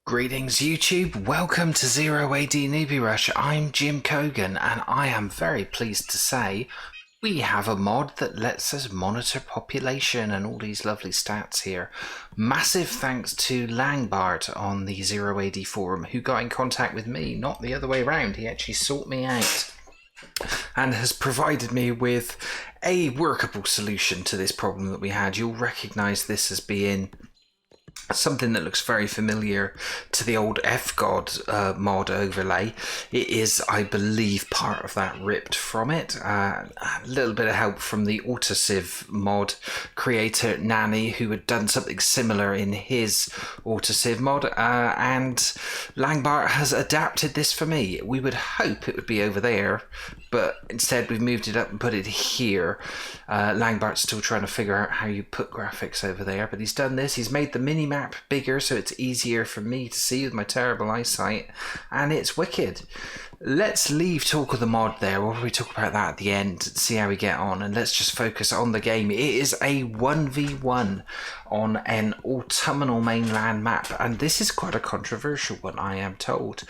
Greetings YouTube, welcome to 0AD Newbie Rush. I'm Jim Kogan and I am very pleased to say we have a mod that lets us monitor population and all these lovely stats here. Massive thanks to Langbart on the 0AD forum who got in contact with me, not the other way around. He actually sought me out and has provided me with a workable solution to this problem that we had. You'll recognise this as being something that looks very familiar to the old FGod mod overlay. It is, I believe, part of that ripped from it. A little bit of help from the Autosiv mod creator Nanny, who had done something similar in his Autosiv mod, and Langbart has adapted this for me. We would hope it would be over there, but instead we've moved it up and put it here. Langbart's still trying to figure out how you put graphics over there, but he's done this. He's made the mini map bigger so it's easier for me to see with my terrible eyesight, and it's wicked. Let's leave talk of the mod there. We'll probably talk about that at the end, see how we get on, and let's just focus on the game. It is a 1v1 on an autumnal mainland map, and this is quite a controversial one, I am told.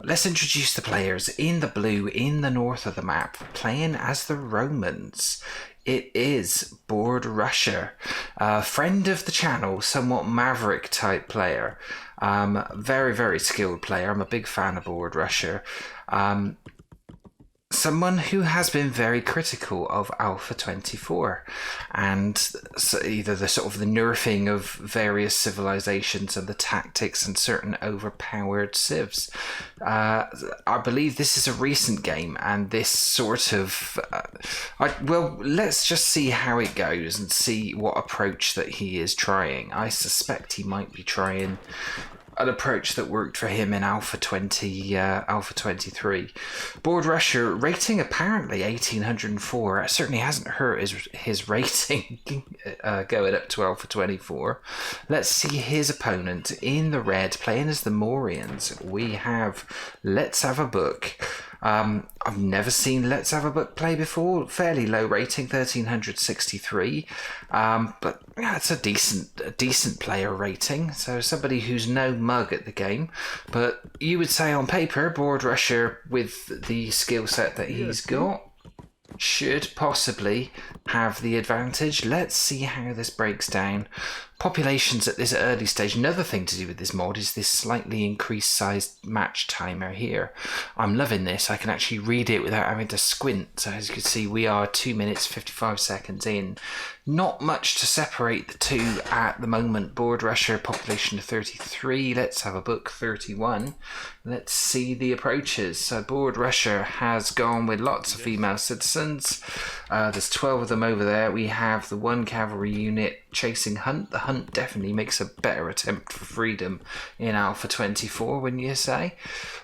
Let's introduce the players. In the blue, in the north of the map, playing as the Romans, it is 0AD Rusher, a friend of the channel, somewhat maverick type player. Very, very skilled player. I'm a big fan of 0AD Rusher. Someone who has been very critical of Alpha 24 and so either the sort of the nerfing of various civilizations and the tactics and certain overpowered civs. I believe this is a recent game, and this sort of well, let's just see how it goes and see what approach that he is trying. I suspect he might be trying an approach that worked for him in Alpha 23. 0AD Rusher rating apparently 1804. It certainly hasn't hurt his rating going up to Alpha 24. Let's see his opponent in the red, playing as the Morians. We have Let's Have a Book. I've never seen Let's Have a Book play before. Fairly low rating, 1363, but yeah, it's a decent player rating. So somebody who's no mug at the game, but you would say on paper, 0AD Rusher with the skill set that he's got should possibly have the advantage. Let's see how this breaks down. Populations at this early stage. Another thing to do with this mod is this slightly increased sized match timer here. I'm loving this. I can actually read it without having to squint. So as you can see, we are 2 minutes 55 seconds in. Not much to separate the two at the moment. 0AD Rusher population of 33. Let's Have a Book 31. Let's see the approaches. So 0AD Rusher has gone with lots of female citizens. There's 12 of them over there. We have the one cavalry unit chasing Hunt. The Hunt definitely makes a better attempt for freedom in Alpha 24, wouldn't you say?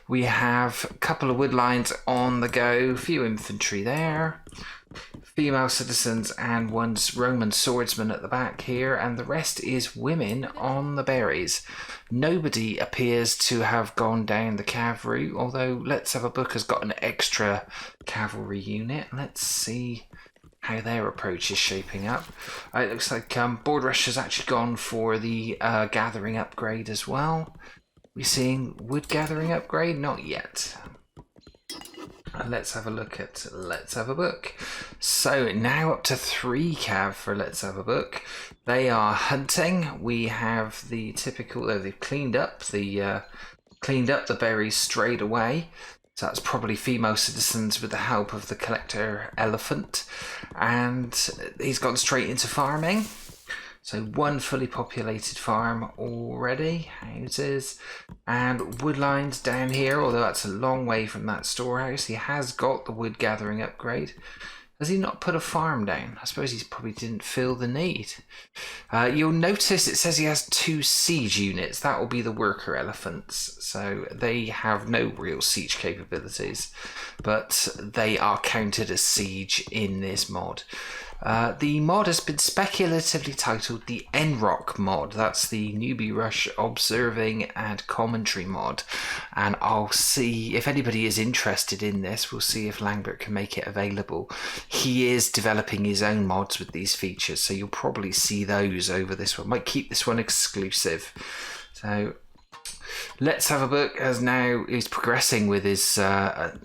We have a couple of woodlines on the go, few infantry there, female citizens and one Roman swordsman at the back here, and the rest is women on the berries. Nobody appears to have gone down the cavalry, although Let's Have a Book has got an extra cavalry unit. Let's see how their approach is shaping up. It looks like 0AD Rusher has actually gone for the gathering upgrade as well. We seeing wood gathering upgrade? Not yet. Let's have a look at Let's Have a Book. So now up to 3 cav for Let's Have a Book. They are hunting. We have the typical, they've cleaned up the berries straight away. So that's probably female citizens with the help of the collector elephant. And he's gone straight into farming. So one fully populated farm already, houses, and woodlines down here, although that's a long way from that storehouse. He has got the wood gathering upgrade. Has he not put a farm down? I suppose he probably didn't feel the need. You'll notice it says he has 2 siege units. That will be the worker elephants. So they have no real siege capabilities, but they are counted as siege in this mod. The mod has been speculatively titled the NROC mod. That's the Newbie Rush Observing and Commentary mod. And I'll see if anybody is interested in this. We'll see if Langbert can make it available. He is developing his own mods with these features, so you'll probably see those over this one. Might keep this one exclusive. So Let's Have a Book is progressing with his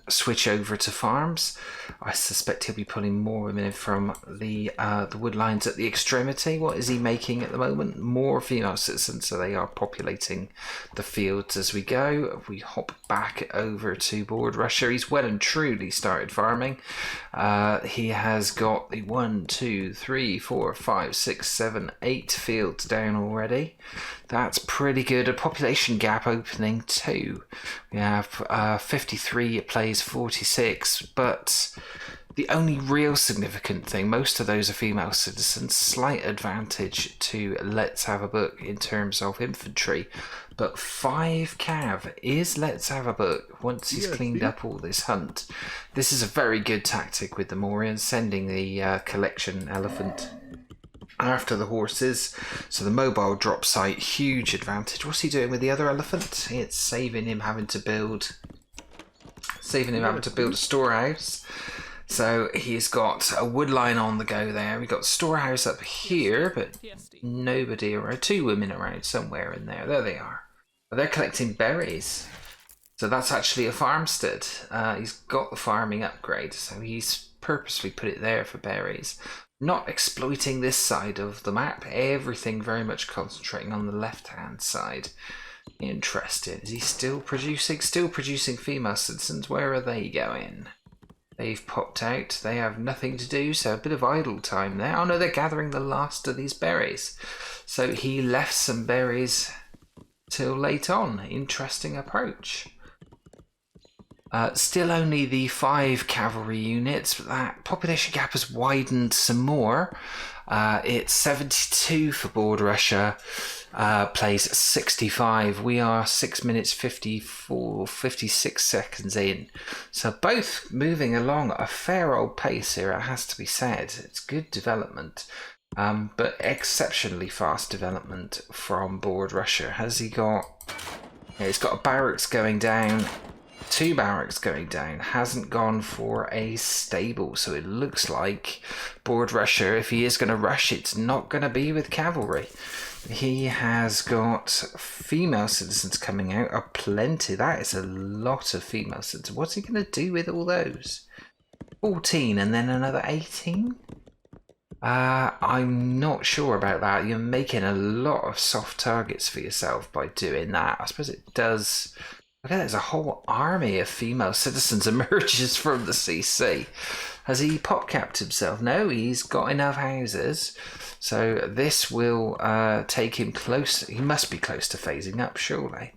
switch over to farms. I suspect he'll be pulling more women in from the woodlines at the extremity. What is he making at the moment? More female citizens, so they are populating the fields as we go. If we hop back over to Board Rusher, he's well and truly started farming. He has got the 1, 2, 3, 4, 5, 6, 7, 8 fields down already. That's pretty good. A population gap opening too. We have 53, it plays 46, but the only real significant thing, most of those are female citizens, slight advantage to Let's Have a Book in terms of infantry, but 5 cav is Let's Have a Book once he's cleaned up all this hunt. This is a very good tactic with the Morians, sending the collection elephant after the horses, so the mobile drop site, huge advantage. What's he doing with the other elephant? It's saving him having to build a storehouse. So he's got a wood line on the go there. We've got storehouse up here, but nobody around. 2 women around somewhere in there. There they are. They're collecting berries. So that's actually a farmstead. He's got the farming upgrade, so he's purposely put it there for berries. Not exploiting this side of the map. Everything very much concentrating on the left-hand side. Interesting. Is he still producing? Still producing female citizens. Where are they going? They've popped out. They have nothing to do, so a bit of idle time there. Oh no, they're gathering the last of these berries. So he left some berries till late on. Interesting approach. Still only the 5 cavalry units, but that population gap has widened some more. It's 72 for Board Rusher, plays 65. We are 6 minutes 56 seconds in. So both moving along at a fair old pace here, it has to be said. It's good development, but exceptionally fast development from Board Rusher. Has he got... Yeah, he's got a barracks going down. 2 barracks going down, hasn't gone for a stable, so it looks like Board Rusher, if he is going to rush, it's not going to be with cavalry. He has got female citizens coming out, plenty. That is a lot of female citizens. What's he going to do with all those? 14 and then another 18? I'm not sure about that. You're making a lot of soft targets for yourself by doing that. I suppose it does... Look at that, there's a whole army of female citizens emerges from the CC. Has he pop-capped himself? No, he's got enough houses. So this will take him close. He must be close to phasing up, surely.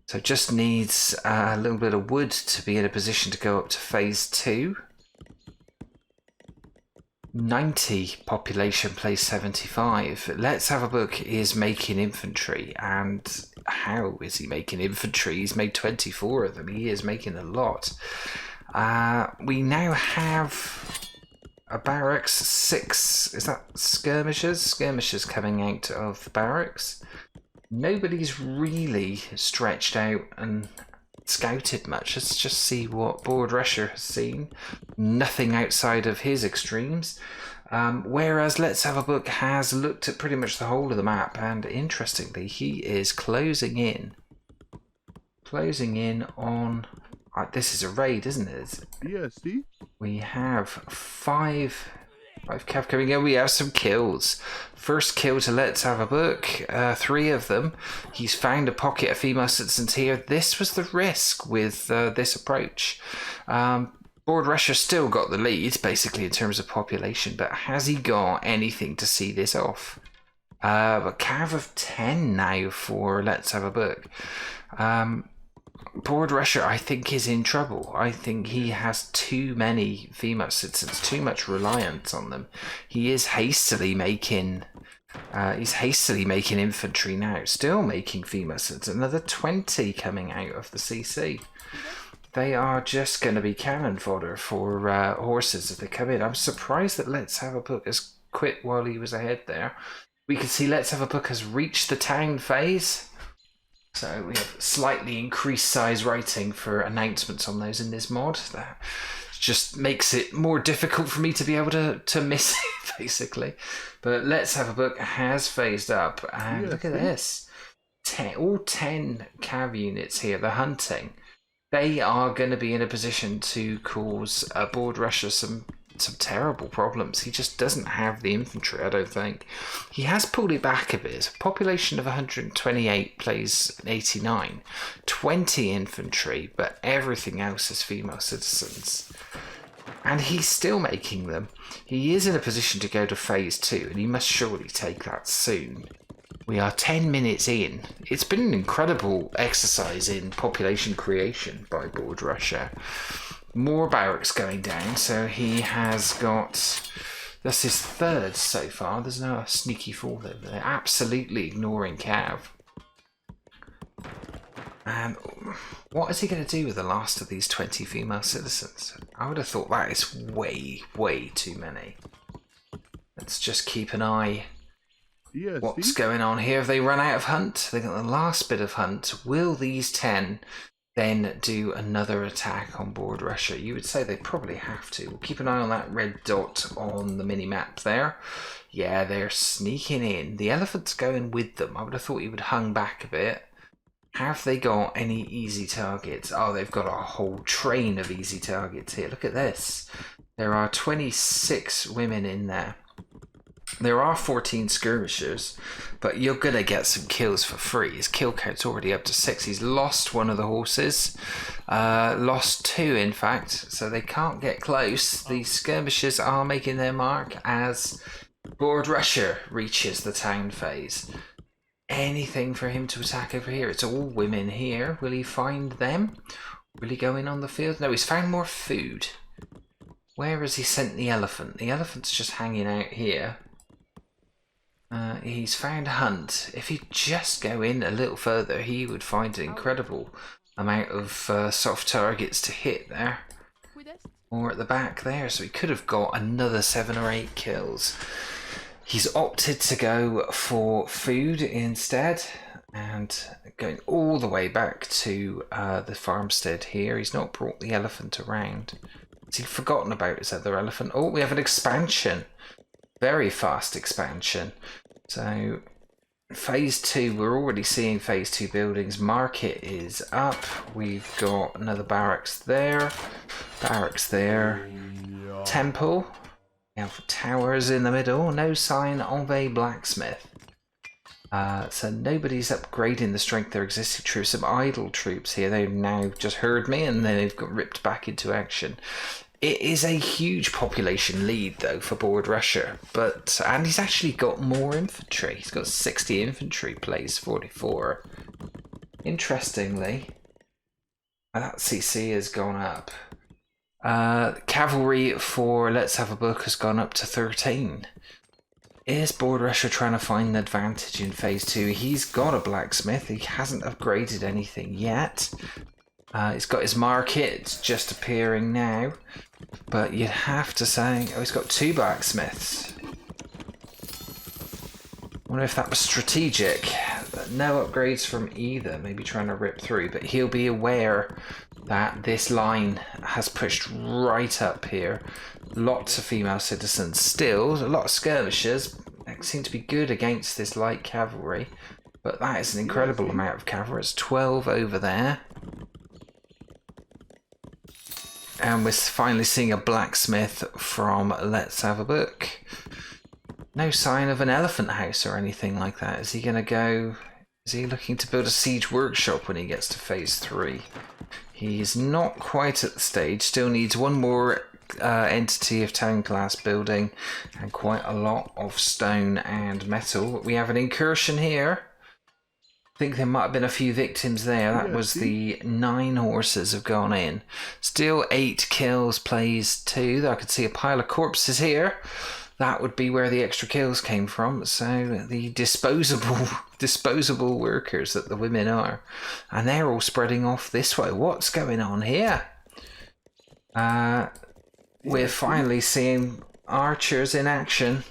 So just needs a little bit of wood to be in a position to go up to phase 2. 90 population plays 75. Let's Have a Book is making infantry, and how is he making infantry? He's made 24 of them. He is making a lot. We now have a barracks, 6. Is that skirmishers? Skirmishers coming out of the barracks. Nobody's really stretched out and scouted much. Let's just see what Board Rusher has seen. Nothing outside of his extremes. Whereas Let's Have a Book has looked at pretty much the whole of the map, and interestingly, he is closing in on... this is a raid, isn't it? Yeah, see? We have 5 cav coming in. We have some kills. First kill to Let's Have a Book. 3 of them. He's found a pocket of female citizens here. This was the risk with this approach. Board Rusher still got the lead, basically, in terms of population, but has he got anything to see this off? A cav of 10 now for Let's Have a Book. Board Rusher, I think, is in trouble. I think he has too many female citizens, too much reliance on them. He is hastily making... infantry now, still making female citizens. Another 20 coming out of the CC. They are just going to be cannon fodder for horses if they come in. I'm surprised that Let's Have a Book has quit while he was ahead there. We can see Let's Have a Book has reached the town phase. So we have slightly increased size writing for announcements on those in this mod. That just makes it more difficult for me to be able to miss it, basically. But Let's Have a Book has phased up, and look at this. All 10 cav units here, the hunting, they are going to be in a position to cause a board rusher some terrible problems. He just doesn't have the infantry, I don't think. He has pulled it back a bit. Population of 128 plays 89. 20 infantry, but everything else is female citizens. And he's still making them. He is in a position to go to phase 2, and he must surely take that soon. We are 10 minutes in. It's been an incredible exercise in population creation by Board Rusher. More barracks going down, so he has got... That's his third so far. There's no sneaky fall over there. Absolutely ignoring Cav. And what is he going to do with the last of these 20 female citizens? I would have thought that is way, way too many. Let's just keep an eye. What's going on here? Have they run out of hunt? They got the last bit of hunt. Will these 10 then do another attack on Board Rusher? You would say they probably have to. We'll keep an eye on that red dot on the mini-map there. Yeah, they're sneaking in. The elephant's going with them. I would have thought he would hung back a bit. Have they got any easy targets? Oh, they've got a whole train of easy targets here. Look at this. There are 26 women in there. There are 14 skirmishers, but you're going to get some kills for free. His kill count's already up to 6. He's lost one of the horses. Lost 2, in fact, so they can't get close. The skirmishers are making their mark as Board Rusher reaches the town phase. Anything for him to attack over here? It's all women here. Will he find them? Will he go in on the field? No, he's found more food. Where has he sent the elephant? The elephant's just hanging out here. He's found hunt. If he'd just go in a little further, he would find an incredible amount of soft targets to hit there. Or at the back there, so he could have got another 7 or 8 kills. He's opted to go for food instead, and going all the way back to the farmstead here. He's not brought the elephant around. Has he forgotten about his other elephant? Oh, we have an expansion. Very fast expansion. So phase 2, we're already seeing phase 2 buildings. Market is up. We've got another barracks there. Barracks there. Temple. We have towers in the middle. No sign of a blacksmith. So nobody's upgrading the strength of their existing troops. Some idle troops here. They've now just heard me and then they've got ripped back into action. It is a huge population lead though for Board Rusher, and he's actually got more infantry. He's got 60 infantry, plays 44. Interestingly, that CC has gone up. Cavalry for Let's Have a Book has gone up to 13. Is Board Rusher trying to find an advantage in phase 2? He's got a blacksmith. He hasn't upgraded anything yet. He's got his market. It's just appearing now. But you'd have to say... Oh, he's got 2 blacksmiths. Wonder if that was strategic. No upgrades from either. Maybe trying to rip through. But he'll be aware that this line has pushed right up here. Lots of female citizens. Still, a lot of skirmishers. They seem to be good against this light cavalry. But that is an incredible amount of cavalry. It's 12 over there. And we're finally seeing a blacksmith from Let's Have a Book. No sign of an elephant house or anything like that. Is he going to go... Is he looking to build a siege workshop when he gets to phase 3? He's not quite at the stage. Still needs one more entity of town class building and quite a lot of stone and metal. We have an incursion here. I think there might have been a few victims there. That was the 9 horses have gone in. Still 8 kills, plays 2. I could see a pile of corpses here. That would be where the extra kills came from. So the disposable workers that the women are. And they're all spreading off this way. What's going on here? We're finally seeing archers in action.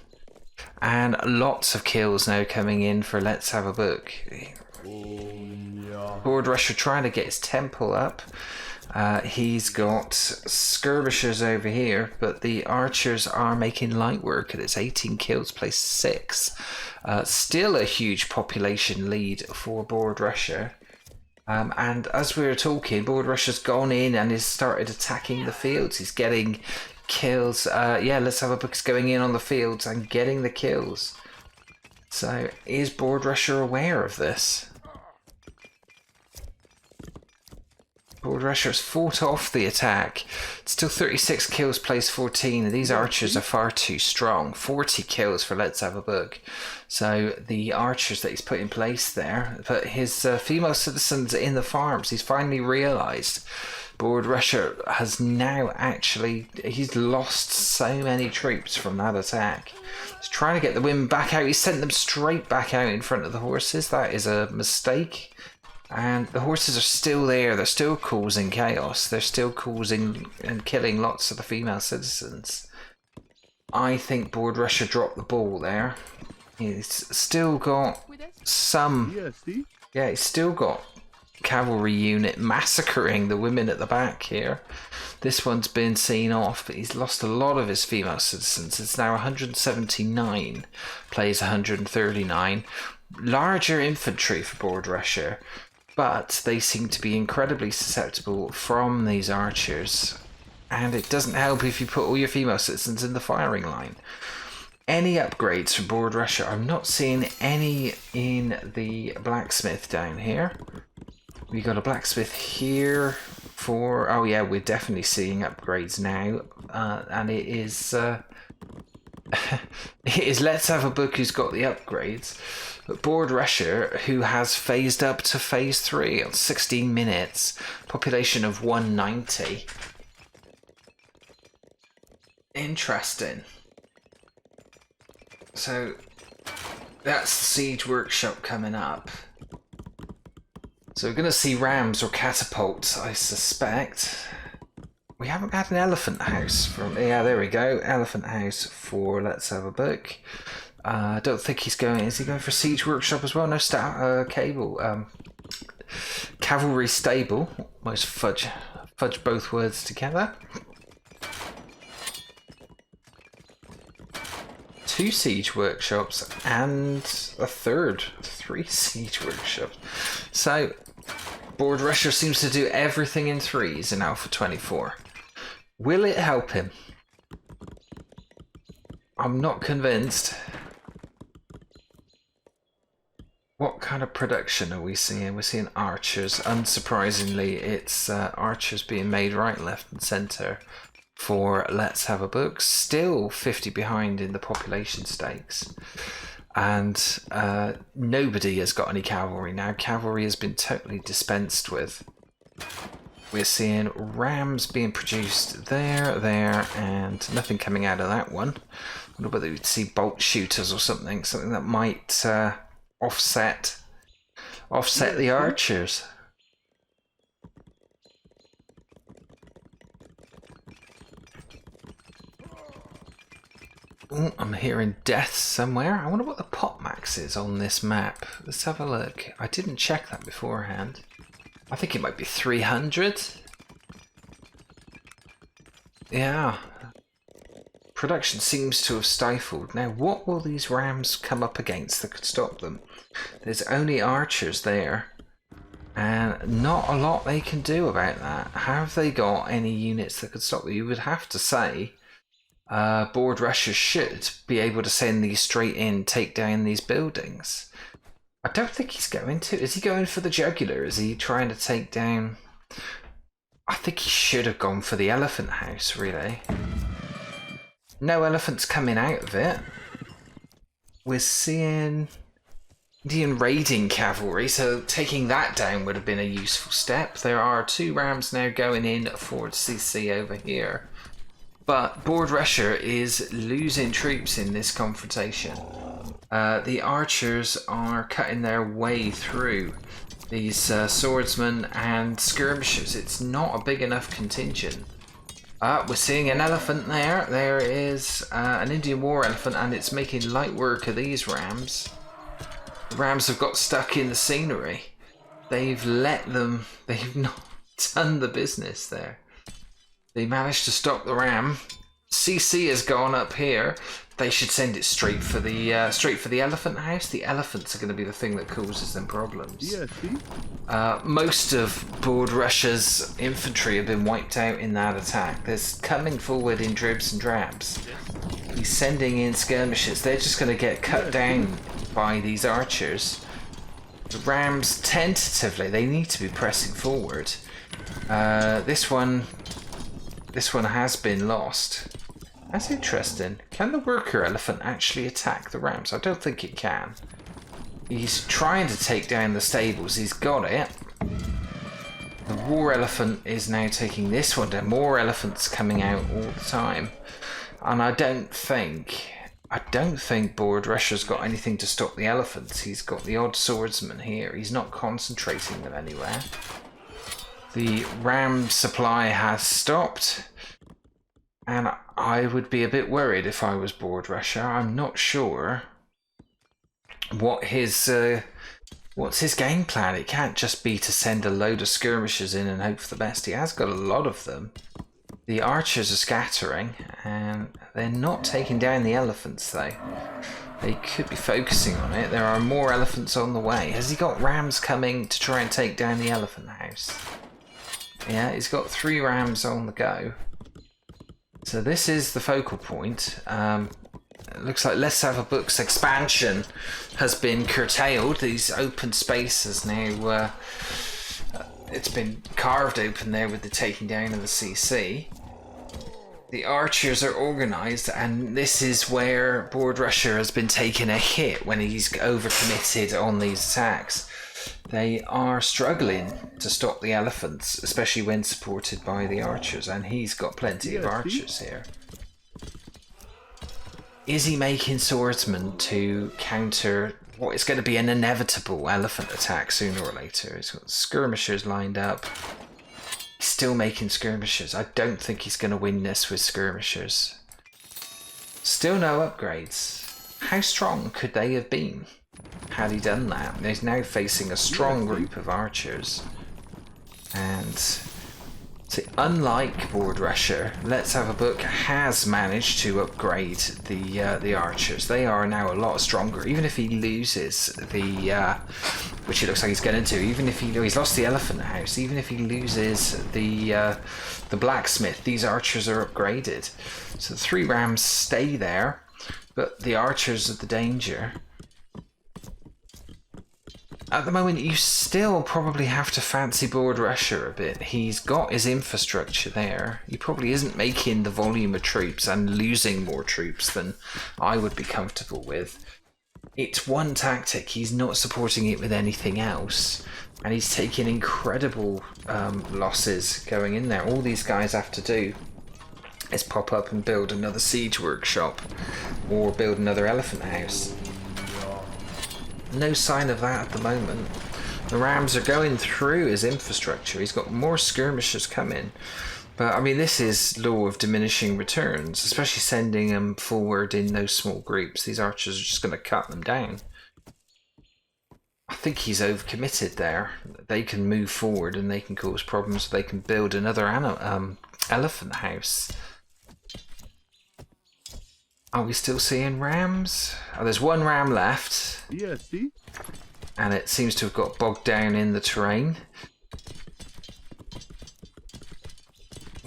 And lots of kills now coming in for Let's Have a Book. Board Rusher trying to get his temple up. He's got skirmishers over here, but the archers are making light work, and it's 18 kills, place 6. Still a huge population lead for Board Rusher. And as we were talking, Board Rush has gone in and has started attacking the fields. He's getting kills. Yeah, Let's Have a Book is going in on the fields and getting the kills. So is Board Rusher aware of this? Board Rusher has fought off the attack. Still 36 kills, place 14. These archers are far too strong. 40 kills for Let's Have a Book. So the archers that he's put in place there, but his female citizens in the farms, he's finally realised. Board Rusher has now actually, he's lost so many troops from that attack. He's trying to get the women back out. He sent them straight back out in front of the horses. That is a mistake. And the horses are still there. They're still causing chaos. They're still causing and killing lots of the female citizens. I think Board Rusher dropped the ball there. He's still got some... Yeah, he's still got cavalry unit massacring the women at the back here. This one's been seen off, but he's lost a lot of his female citizens. It's now 179, plays 139. Larger infantry for Board Rusher, but they seem to be incredibly susceptible from these archers, and it doesn't help if you put all your female citizens in the firing line. Any upgrades for Board Rusher? I'm not seeing any in the blacksmith down here. We got a blacksmith here for... Oh yeah, we're definitely seeing upgrades now, and it is it is Let's Have a Book who's got the upgrades. But Board Rusher, who has phased up to phase 3 on 16 minutes, population of 190. Interesting. So that's the siege workshop coming up. So we're going to see rams or catapults, I suspect. We haven't had an elephant house from... Yeah, there we go. Elephant house for Let's Have a Book. I don't think he's going... Is he going for siege workshop as well? No, cable. Cavalry stable. Almost fudge both words together. 2 siege workshops and a third. 3 siege workshops. So, Board Rusher seems to do everything in 3s in Alpha 24. Will it help him? I'm not convinced. What kind of production are we seeing? We're seeing archers. Unsurprisingly, it's archers being made right, left and centre for Let's Have a Book. Still 50 behind in the population stakes. And nobody has got any cavalry now. Cavalry has been totally dispensed with. We're seeing rams being produced there, and nothing coming out of that one. I wonder whether we'd see bolt shooters or something that might offset the archers. Ooh, I'm hearing death somewhere. I wonder what the pop max is on this map. Let's have a look. I didn't check that beforehand. I think it might be 300. Yeah. Production seems to have stifled. Now, what will these rams come up against that could stop them? There's only archers there, and not a lot they can do about that. Have they got any units that could stop them? You would have to say Board Rusher should be able to send these straight in, take down these buildings. I don't think he's going to. Is he going for the jugular? Is he trying to take down... I think he should have gone for the elephant house, really. No elephants coming out of it. We're seeing Indian raiding cavalry, so taking that down would have been a useful step. There are 2 rams now going in for CC over here. But Board Rusher is losing troops in this confrontation. The archers are cutting their way through these swordsmen and skirmishers. It's not a big enough contingent. We're seeing an elephant there. There is an Indian war elephant, and it's making light work of these rams. The rams have got stuck in the scenery. They've not done the business there. They managed to stop the ram CC has gone up here. They should send it straight for the elephant house. The elephants are going to be the thing that causes them problems. Yeah, see? Most of Board Rush's infantry have been wiped out in that attack. They're coming forward in dribs and drabs. He's sending in skirmishes. They're just going to get cut down by these archers. The Rams, tentatively, they need to be pressing forward. This one has been lost. That's interesting. Can the worker elephant actually attack the Rams? I don't think it can. He's trying to take down the stables. He's got it. The war elephant is now taking this one down. More elephants coming out all the time. And I don't think Board Rusher's got anything to stop the elephants. He's got the odd swordsman here. He's not concentrating them anywhere. The ram supply has stopped. And I would be a bit worried if I was Board Rusher. I'm not sure what's his game plan. It can't just be to send a load of skirmishers in and hope for the best. He has got a lot of them. The archers are scattering, and they're not taking down the elephants, though. They could be focusing on it. There are more elephants on the way. Has he got rams coming to try and take down the elephant house? Yeah, he's got 3 rams on the go. So this is the focal point. It looks like Let's Have a Book's expansion has been curtailed. These open spaces now, it's been carved open there with the taking down of the CC. The archers are organised, and this is where Board Rusher has been taking a hit when he's overcommitted on these attacks. They are struggling to stop the elephants, especially when supported by the archers, and he's got plenty of archers here. Is he making swordsmen to counter what is going to be an inevitable elephant attack sooner or later? He's got skirmishers lined up. He's still making skirmishers. I don't think he's going to win this with skirmishers. Still no upgrades. How strong could they have been had he done that? He's now facing a strong group of archers. And see, unlike Board Rusher, Let's Have a Book has managed to upgrade the archers. They are now a lot stronger. Even if he loses the, which it looks like he's going to, even if he's lost the elephant house, even if he loses the blacksmith, these archers are upgraded. So the 3 rams stay there, but the archers are the danger. At the moment, you still probably have to fancy Board Rusher a bit. He's got his infrastructure there. He probably isn't making the volume of troops and losing more troops than I would be comfortable with. It's one tactic. He's not supporting it with anything else. And he's taking incredible losses going in there. All these guys have to do is pop up and build another siege workshop or build another elephant house. No sign of that at the moment. The rams are going through his infrastructure. He's got more skirmishers coming. But I mean, this is law of diminishing returns, especially sending them forward in those small groups. These archers are just going to cut them down. I think he's overcommitted there. They can move forward and they can cause problems. They can build another elephant house. Are we still seeing rams? Oh, there's 1 ram left. Yeah, see? And it seems to have got bogged down in the terrain.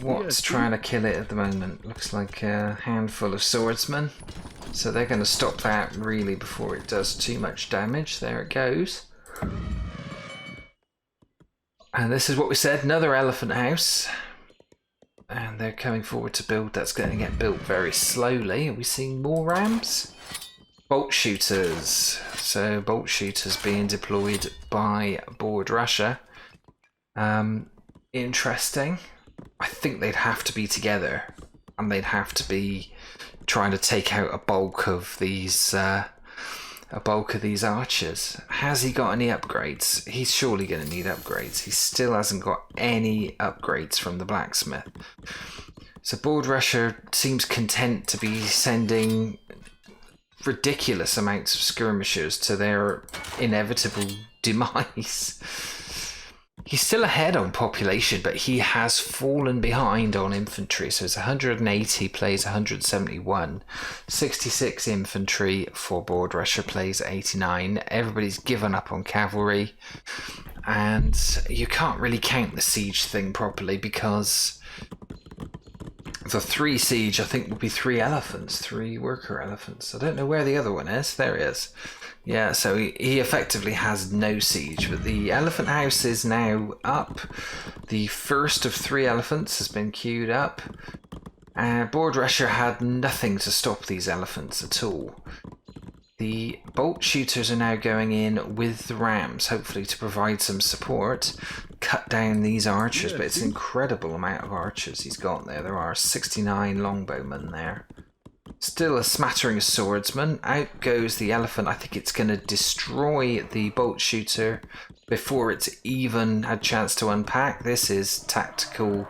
What's trying to kill it at the moment? Looks like a handful of swordsmen. So they're going to stop that really before it does too much damage. There it goes. And this is what we said, another elephant house. And they're coming forward to build. That's going to get built very slowly. Are we seeing more rams? Bolt shooters. So bolt shooters being deployed by Board Rusher. Interesting. I think they'd have to be together. And they'd have to be trying to take out a bulk of these archers. Has he got any upgrades? He's surely going to need upgrades. He still hasn't got any upgrades from the blacksmith. So Board Rusher seems content to be sending ridiculous amounts of skirmishers to their inevitable demise. He's still ahead on population, but he has fallen behind on infantry. So it's 180 plays 171. 66 infantry for Board Rusher plays 89. Everybody's given up on cavalry. And you can't really count the siege thing properly because the 3 siege, I think, would be 3 elephants, 3 worker elephants. I don't know where the other one is. There he is. Yeah, so he effectively has no siege, but the elephant house is now up. The first of 3 elephants has been queued up. Board Rusher had nothing to stop these elephants at all. The bolt shooters are now going in with the rams, hopefully to provide some support. Cut down these archers, but it's an incredible amount of archers he's got there. There are 69 longbowmen there. Still a smattering of swordsmen. Out goes the elephant. I think it's going to destroy the bolt shooter before it's even had a chance to unpack. This is tactical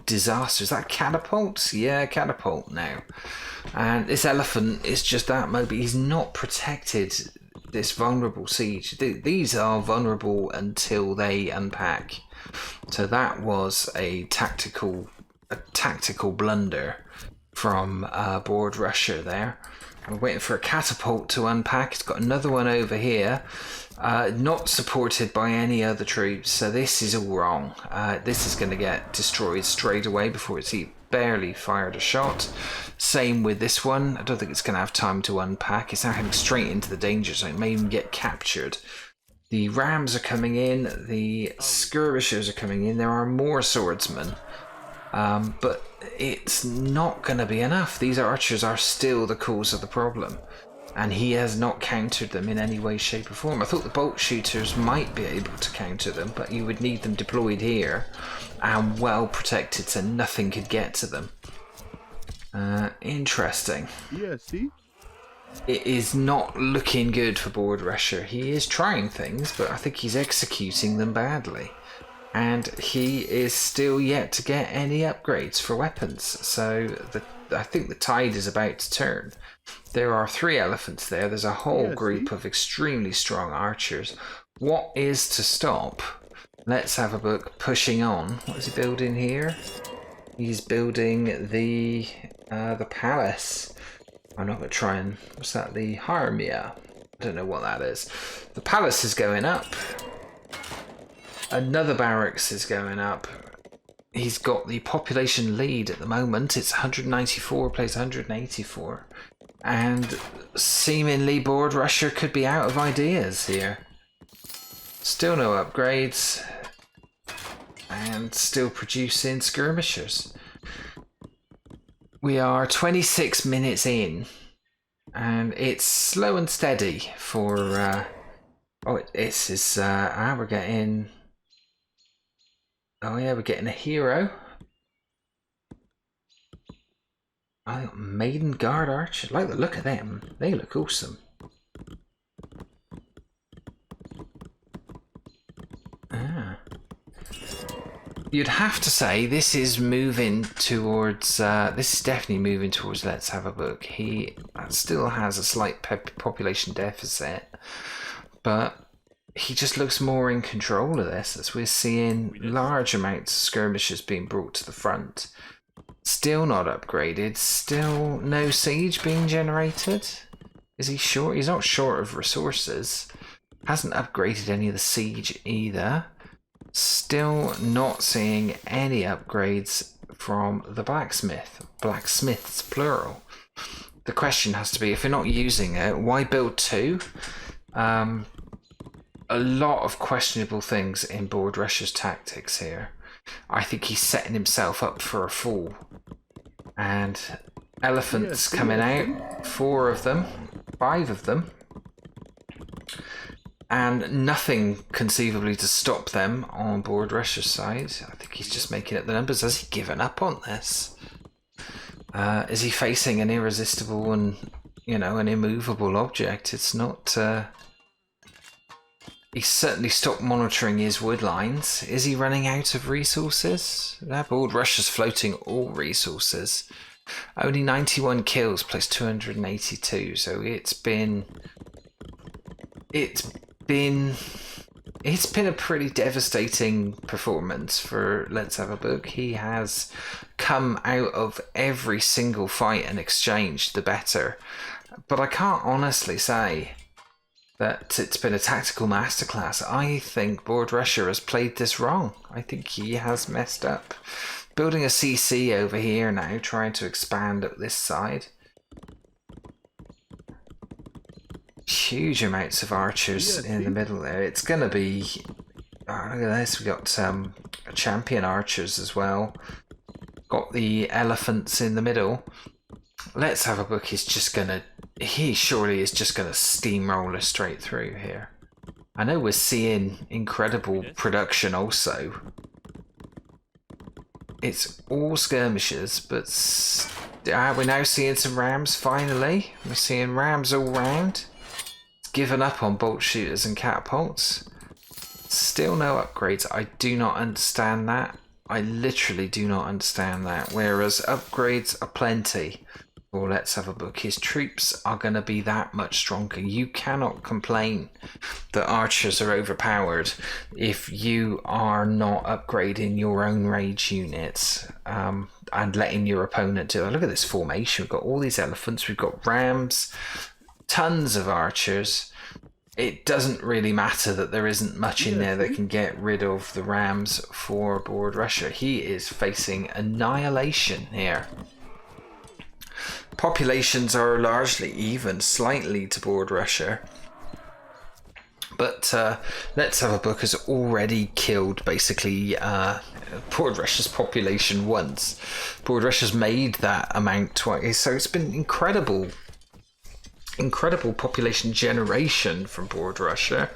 disaster. Is that catapults? Yeah, catapult now. And this elephant is just that mobile. He's not protected this vulnerable siege. These are vulnerable until they unpack. So that was a tactical blunder from Board Rusher there. We're waiting for a catapult to unpack. It's got another one over here, not supported by any other troops, so this is all wrong. This is going to get destroyed straight away before it's barely fired a shot. Same with this one. I don't think it's going to have time to unpack. It's now heading straight into the danger zone. It may even get captured. The rams are coming in. The skirmishers are coming in. There are more swordsmen. But it's not going to be enough. These archers are still the cause of the problem, and he has not countered them in any way, shape or form. I thought the bolt shooters might be able to counter them, but you would need them deployed here and well protected so nothing could get to them. Interesting. Yeah, see? It is not looking good for Board Rusher. He is trying things, but I think he's executing them badly. And he is still yet to get any upgrades for weapons. So I think the tide is about to turn. There are 3 elephants there. There's a whole group of extremely strong archers. What is to stop? Let's have a look. Pushing on. What is he building here? He's building the palace. I'm not going to try and... What's that? The Harmia. I don't know what that is. The palace is going up. Another barracks is going up. He's got the population lead at the moment. It's 194 plays 184. And seemingly Board Rusher could be out of ideas here. Still no upgrades. And still producing skirmishers. We are 26 minutes in. And it's slow and steady for... we're getting... Oh yeah, we're getting a hero. I got Maiden Guard Archer. I like the look of them. They look awesome. You'd have to say this is moving towards. This is definitely moving towards. Let's have a look. He still has a slight population deficit, but he just looks more in control of this, as we're seeing large amounts of skirmishes being brought to the front. Still not upgraded. Still no siege being generated. Is he short? He's not short of resources. Hasn't upgraded any of the siege either. Still not seeing any upgrades from the blacksmith. Blacksmiths, plural. The question has to be, if you're not using it, why build 2? A lot of questionable things in Board Rusher's tactics here. I think he's setting himself up for a fall. And elephants coming out, 4 of them, 5 of them. And nothing conceivably to stop them on Board Rusher's side. I think he's just making up the numbers. Has he given up on this? Is he facing an irresistible and, an immovable object? It's not... He's certainly stopped monitoring his wood lines. Is he running out of resources? That Board Rusher's floating all resources. Only 91 kills plus 282. So it's been It's been a pretty devastating performance for Let's Have a Book. He has come out of every single fight and exchange the better. But I can't honestly say that it's been a tactical masterclass. I think Board Rusher has played this wrong. I think he has messed up. Building a CC over here now, trying to expand up this side. Huge amounts of archers in the middle there. It's going to be... Oh, look at this. We got champion archers as well. Got the elephants in the middle. Let's Have a Book is just going to... He surely is just going to steamroller straight through here. I know we're seeing incredible production also. It's all skirmishes, but we're now seeing some rams finally. We're seeing rams all round. Given up on bolt shooters and catapults. Still no upgrades. I do not understand that. I literally do not understand that. Whereas upgrades are plenty. Or Let's Have a Book. His troops are going to be that much stronger. You cannot complain that archers are overpowered if you are not upgrading your own rage units and letting your opponent do it. Look at this formation. We've got all these elephants. We've got rams. Tons of archers. It doesn't really matter that there isn't much in there that can get rid of the rams for Board Rusher. He is facing annihilation here. Populations are largely even, slightly to Board Rusher. But Let's Have a Book has already killed basically Board Rusher's population once. Board Rusher's made that amount twice, so it's been incredible population generation from Board Rusher,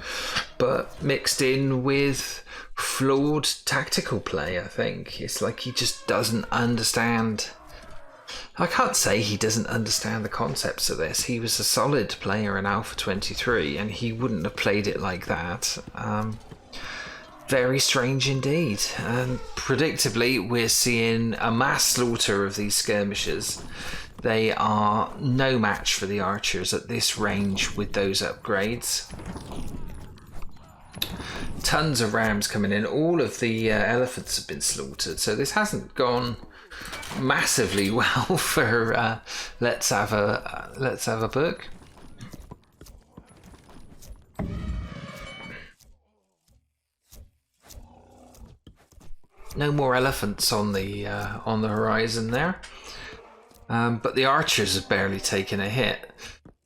but mixed in with flawed tactical play. I think it's like he just doesn't understand. I can't say he doesn't understand the concepts of this. He was a solid player in Alpha 23 and he wouldn't have played it like that. Very strange indeed. And predictably, we're seeing a mass slaughter of these skirmishers. They are no match for the archers at this range with those upgrades. Tons of rams coming in. All of the elephants have been slaughtered, so this hasn't gone massively well for Let's Have a Book. No more elephants on the horizon there. But the archers have barely taken a hit,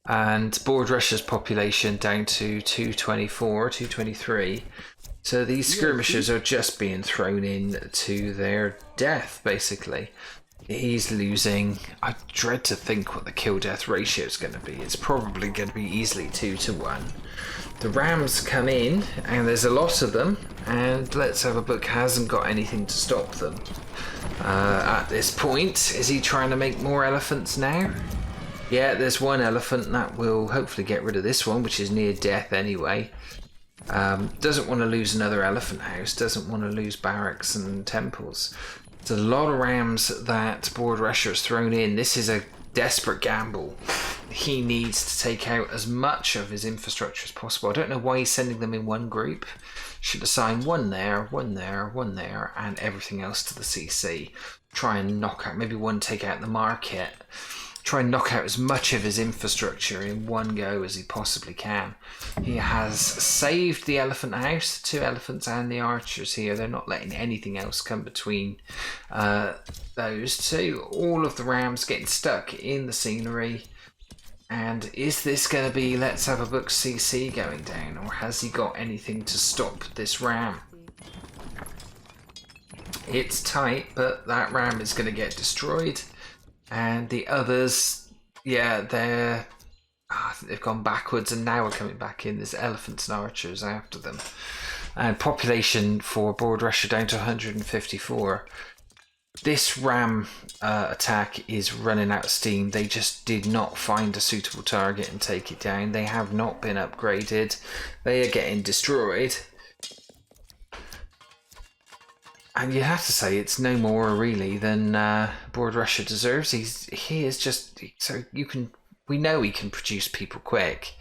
and Board Rusher's population down to 224, 223. So these skirmishers are just being thrown in to their death, basically. He's losing. I dread to think what the kill-death ratio is going to be. It's probably going to be easily 2-1. The rams come in, and there's a lot of them, and Let's Have a Book hasn't got anything to stop them. At this point, is he trying to make more elephants now? Yeah, there's one elephant that will hopefully get rid of this one, which is near death anyway. Doesn't want to lose another elephant house, doesn't want to lose barracks and temples. There's a lot of rams that Board Rusher has thrown in. This is a desperate gamble. He needs to take out as much of his infrastructure as possible. I don't know why he's sending them in one group. Should assign one there, one there, one there, and everything else to the CC. Try and knock out, maybe one take out the market. Try and knock out as much of his infrastructure in one go as he possibly can. He has saved the elephant house, the 2 elephants and the archers here. They're not letting anything else come between those two. All of the rams getting stuck in the scenery. And is this going to be Let's Have a Book CC going down, or has he got anything to stop this ram? It's tight, but that ram is going to get destroyed. And the others, yeah, they've gone backwards and now are coming back in. There's elephants and archers after them. And population for Board Rusher down to 154. This ram attack is running out of steam. They just did not find a suitable target and take it down. They have not been upgraded. They are getting destroyed. And you have to say it's no more really than Board Rusher deserves. He is just so we know he can produce people quick,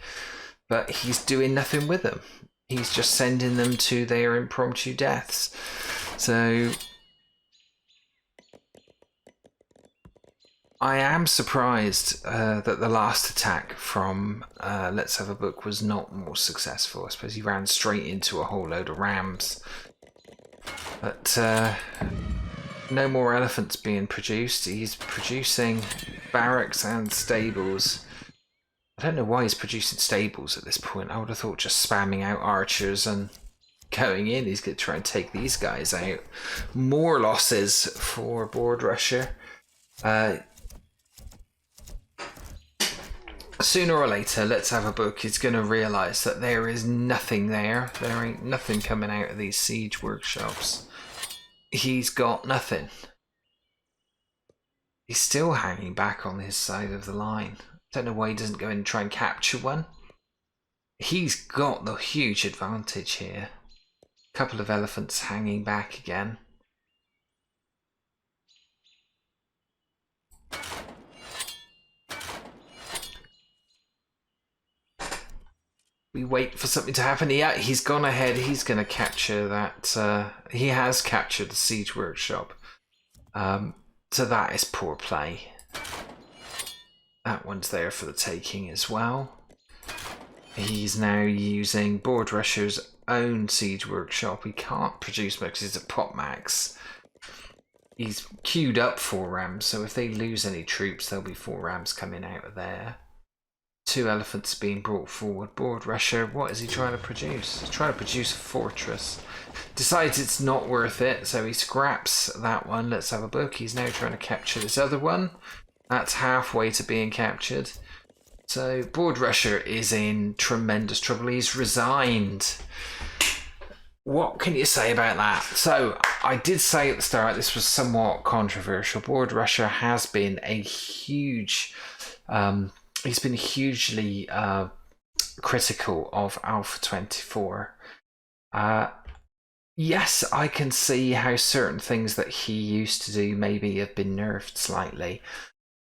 but he's doing nothing with them. he's just sending them to their impromptu deaths. So I am surprised that the last attack from Let's Have a Book was not more successful. I suppose he ran straight into a whole load of rams. But no more elephants being produced. He's producing barracks and stables. I don't know why he's producing stables at this point. I would have thought just spamming out archers and going in, he's going to try and take these guys out. More losses for Board Rusher. Sooner or later, Let's Have a Book is going to realise that there is nothing there. There ain't nothing coming out of these siege workshops. He's got nothing. He's still hanging back on his side of the line. Don't know why he doesn't go in and try and capture one. He's got the huge advantage here. A couple of elephants hanging back again. We wait for something to happen. Yeah, he's gone ahead. He's going to capture that. He has captured the siege workshop. So that is poor play. That one's there for the taking as well. He's now using Board Rusher's own siege workshop. He can't produce much because he's at pot max. He's queued up 4 rams, so if they lose any troops, there'll be 4 rams coming out of there. 2 elephants being brought forward. Board Rusher, what is he trying to produce? He's trying to produce a fortress. Decides it's not worth it, so he scraps that one. Let's Have a Book. He's now trying to capture this other one. That's halfway to being captured. So Board Rusher is in tremendous trouble. He's resigned. What can you say about that? So I did say at the start this was somewhat controversial. Board Rusher has been a huge... he's been hugely critical of Alpha 24. Yes, I can see how certain things that he used to do maybe have been nerfed slightly,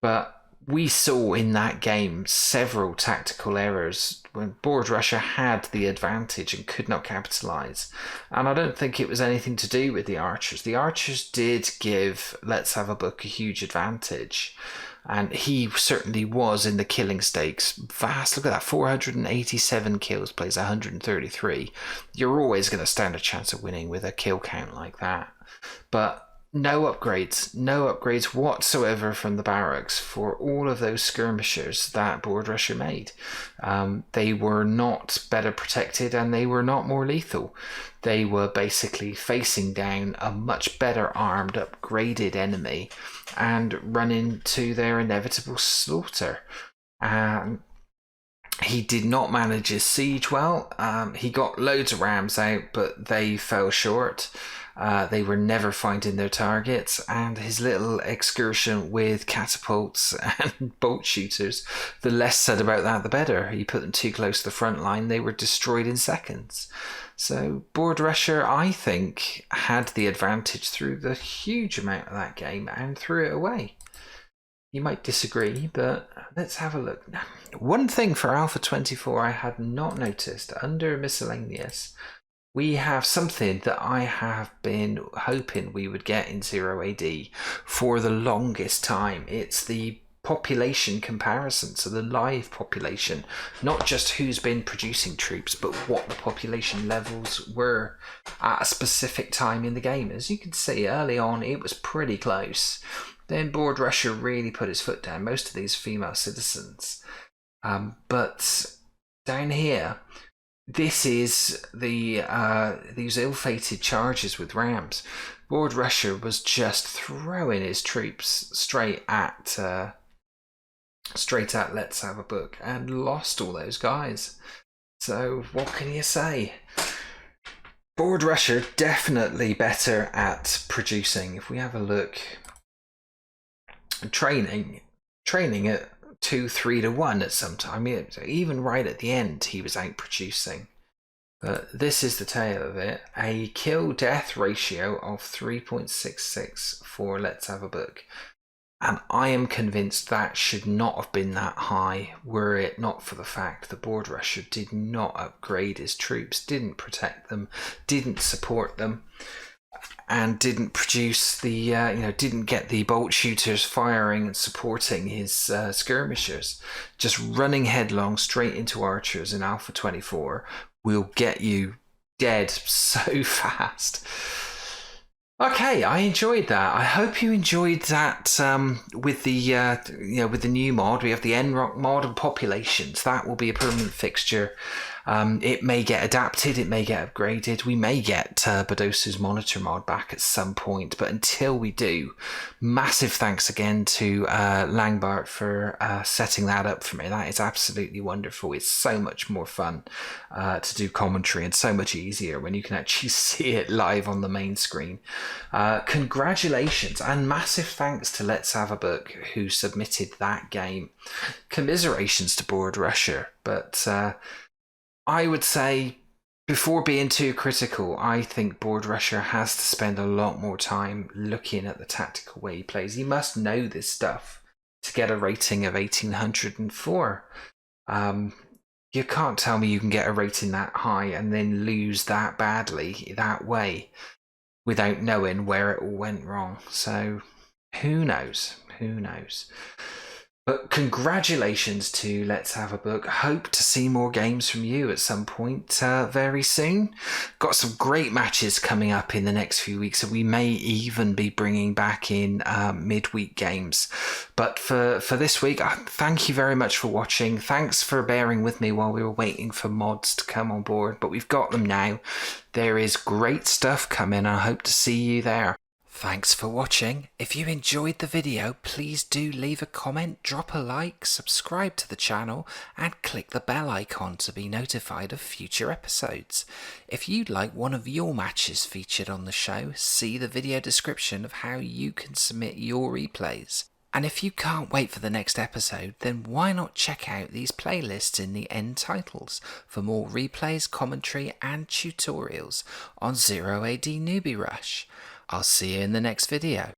but we saw in that game several tactical errors when Board Rusher had the advantage and could not capitalise. And I don't think it was anything to do with the archers. The archers did give Let's Have a Book a huge advantage. And he certainly was in the killing stakes. Vast, look at that, 487 kills plays 133. You're always going to stand a chance of winning with a kill count like that. But no upgrades whatsoever from the barracks for all of those skirmishers that Board Rusher made. They were not better protected and they were not more lethal. They were basically facing down a much better armed, upgraded enemy and running to their inevitable slaughter. He did not manage his siege well. He got loads of rams out, but they fell short. They were never finding their targets, and his little excursion with catapults and bolt shooters, the less said about that the better. He put them too close to the front line, they were destroyed in seconds. So Board Rusher, I think, had the advantage through the huge amount of that game and threw it away. You might disagree, but let's have a look. One thing for Alpha 24 I had not noticed under miscellaneous, we have something that I have been hoping we would get in 0AD for the longest time. It's the population comparison, so the live population, not just who's been producing troops, but what the population levels were at a specific time in the game. As you can see early on, it was pretty close. Then Board Rusher really put his foot down, most of these female citizens. But down here, this is the these ill-fated charges with rams. Board Rusher was just throwing his troops straight at Let's Have a Book and lost all those guys. So what can you say? Board Rusher definitely better at producing. If we have a look, training at 2-3 to 1 at some time. Even right at the end, he was out producing. But this is the tale of it. A kill-death ratio of 3.66 for Let's Have a Book. And I am convinced that should not have been that high were it not for the fact the board rusher did not upgrade his troops, didn't protect them, didn't support them, and didn't produce the, didn't get the bolt shooters firing and supporting his skirmishers. Just running headlong straight into archers in Alpha 24 will get you dead so fast. Okay, I enjoyed that. I hope you enjoyed that with the with the new mod. We have the NROC mod and populations. That will be a permanent fixture. It may get adapted, it may get upgraded. We may get Badosa's monitor mod back at some point, but until we do, massive thanks again to Langbart for setting that up for me. That is absolutely wonderful. It's so much more fun to do commentary and so much easier when you can actually see it live on the main screen. Congratulations and massive thanks to Let's Have a Book who submitted that game. Commiserations to Board Rusher, but I would say, before being too critical, I think Board Rusher has to spend a lot more time looking at the tactical way he plays. He must know this stuff to get a rating of 1804. You can't tell me you can get a rating that high and then lose that badly that way without knowing where it all went wrong. So who knows? Who knows? But congratulations to Let's Have a Book. Hope to see more games from you at some point very soon. Got some great matches coming up in the next few weeks, and we may even be bringing back in midweek games. But for this week, thank you very much for watching. Thanks for bearing with me while we were waiting for mods to come on board, but we've got them now. There is great stuff coming. I hope to see you there. Thanks for watching. If you enjoyed the video, please do leave a comment, drop a like, subscribe to the channel, and click the bell icon to be notified of future episodes. If you'd like one of your matches featured on the show, see the video description of how you can submit your replays. And if you can't wait for the next episode, then why not check out these playlists in the end titles for more replays, commentary, and tutorials on 0AD Newbie Rush. I'll see you in the next video.